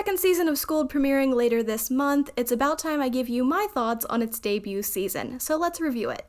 second season of Schooled premiering later this month, it's about time I give you my thoughts on its debut season, so let's review it.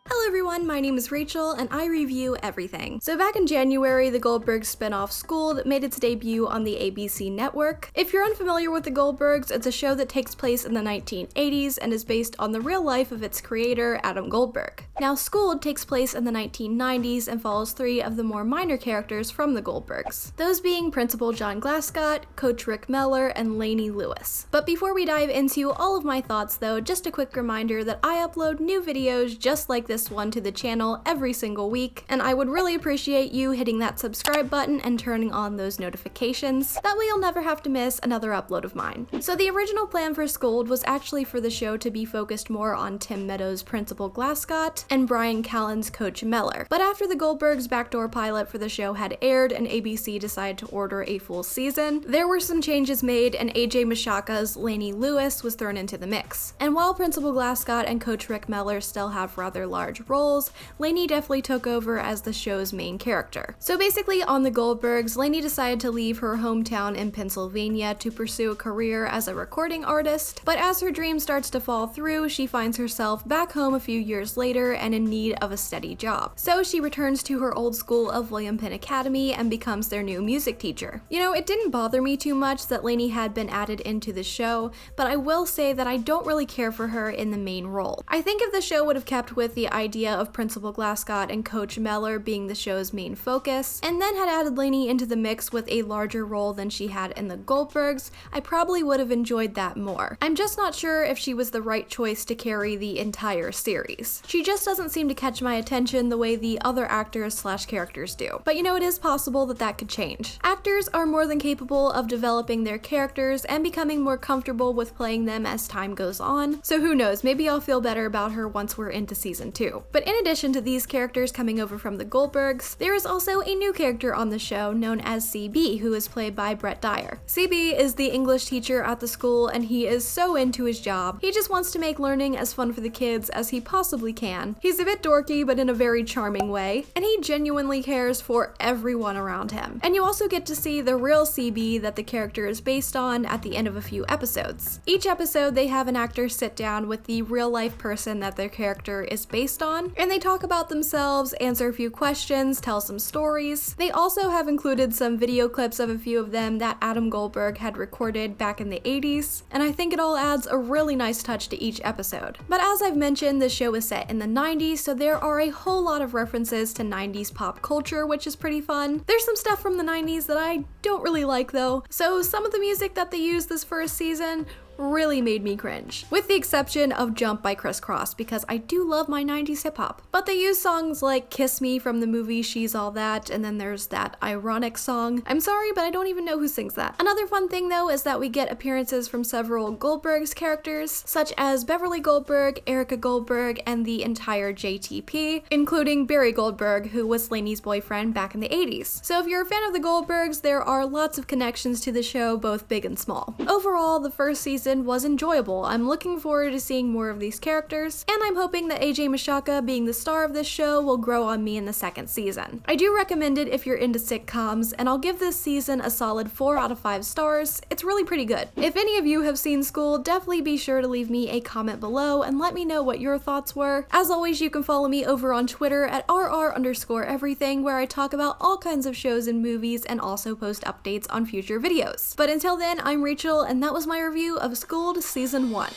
Hello everyone, my name is Rachel, and I review everything. So back in January, the Goldbergs spin-off Schooled made its debut on the ABC network. If you're unfamiliar with the Goldbergs, it's a show that takes place in the 1980s and is based on the real life of its creator, Adam Goldberg. Now, Schooled takes place in the 1990s and follows three of the more minor characters from the Goldbergs, those being Principal John Glascott, Coach Rick Meller, and Lainey Lewis. But before we dive into all of my thoughts though, just a quick reminder that I upload new videos just like this one to the channel every single week, and I would really appreciate you hitting that subscribe button and turning on those notifications. That way you'll never have to miss another upload of mine. So the original plan for Schooled was actually for the show to be focused more on Tim Meadows' Principal Glascott and Brian Callen's Coach Meller. But after the Goldbergs' backdoor pilot for the show had aired and ABC decided to order a full season, there were some changes made and AJ Mashaka's Lainey Lewis was thrown into the mix. And while Principal Glascott and Coach Rick Meller still have rather large roles, Lainey definitely took over as the show's main character. So basically on the Goldbergs, Lainey decided to leave her hometown in Pennsylvania to pursue a career as a recording artist, but as her dream starts to fall through, she finds herself back home a few years later and in need of a steady job. So she returns to her old school of William Penn Academy and becomes their new music teacher. You know, it didn't bother me too much that Lainey had been added into the show, but I will say that I don't really care for her in the main role. I think if the show would have kept with the idea of Principal Glascott and Coach Meller being the show's main focus, and then had added Lainey into the mix with a larger role than she had in the Goldbergs, I probably would have enjoyed that more. I'm just not sure if she was the right choice to carry the entire series. She just doesn't seem to catch my attention the way the other actors slash characters do. But you know, it is possible that that could change. Actors are more than capable of developing their characters and becoming more comfortable with playing them as time goes on, so who knows, maybe I'll feel better about her once we're into season 2. But in addition to these characters coming over from the Goldbergs, there is also a new character on the show known as CB, who is played by Brett Dyer. CB is the English teacher at the school, and he is so into his job. He just wants to make learning as fun for the kids as he possibly can. He's a bit dorky, but in a very charming way, and he genuinely cares for everyone around him. And you also get to see the real CB that the character is based on at the end of a few episodes. Each episode, they have an actor sit down with the real-life person that their character is based on, and they talk about themselves, answer a few questions, tell some stories. They also have included some video clips of a few of them that Adam Goldberg had recorded back in the 80s, and I think it all adds a really nice touch to each episode. But as I've mentioned, the show is set in the 90s, so there are a whole lot of references to 90s pop culture, which is pretty fun. There's some stuff from the 90s that I don't really like though, so some of the music that they used this first season really made me cringe, with the exception of Jump by Criss Cross, because I do love my 90s hip-hop. But they use songs like Kiss Me from the movie She's All That, and then there's that ironic song. I'm sorry, but I don't even know who sings that. Another fun thing though is that we get appearances from several Goldbergs characters, such as Beverly Goldberg, Erica Goldberg, and the entire JTP, including Barry Goldberg, who was Lainey's boyfriend back in the 80s. So if you're a fan of the Goldbergs, there are lots of connections to the show, both big and small. Overall, the first season was enjoyable. I'm looking forward to seeing more of these characters, and I'm hoping that AJ Mashaka being the star of this show will grow on me in the second season. I do recommend it if you're into sitcoms, and I'll give this season a solid 4 out of 5 stars. It's really pretty good. If any of you have seen Schooled, definitely be sure to leave me a comment below and let me know what your thoughts were. As always, you can follow me over on Twitter at rr_everything, where I talk about all kinds of shows and movies and also post updates on future videos. But until then, I'm Rachel, and that was my review of Schooled Season 1.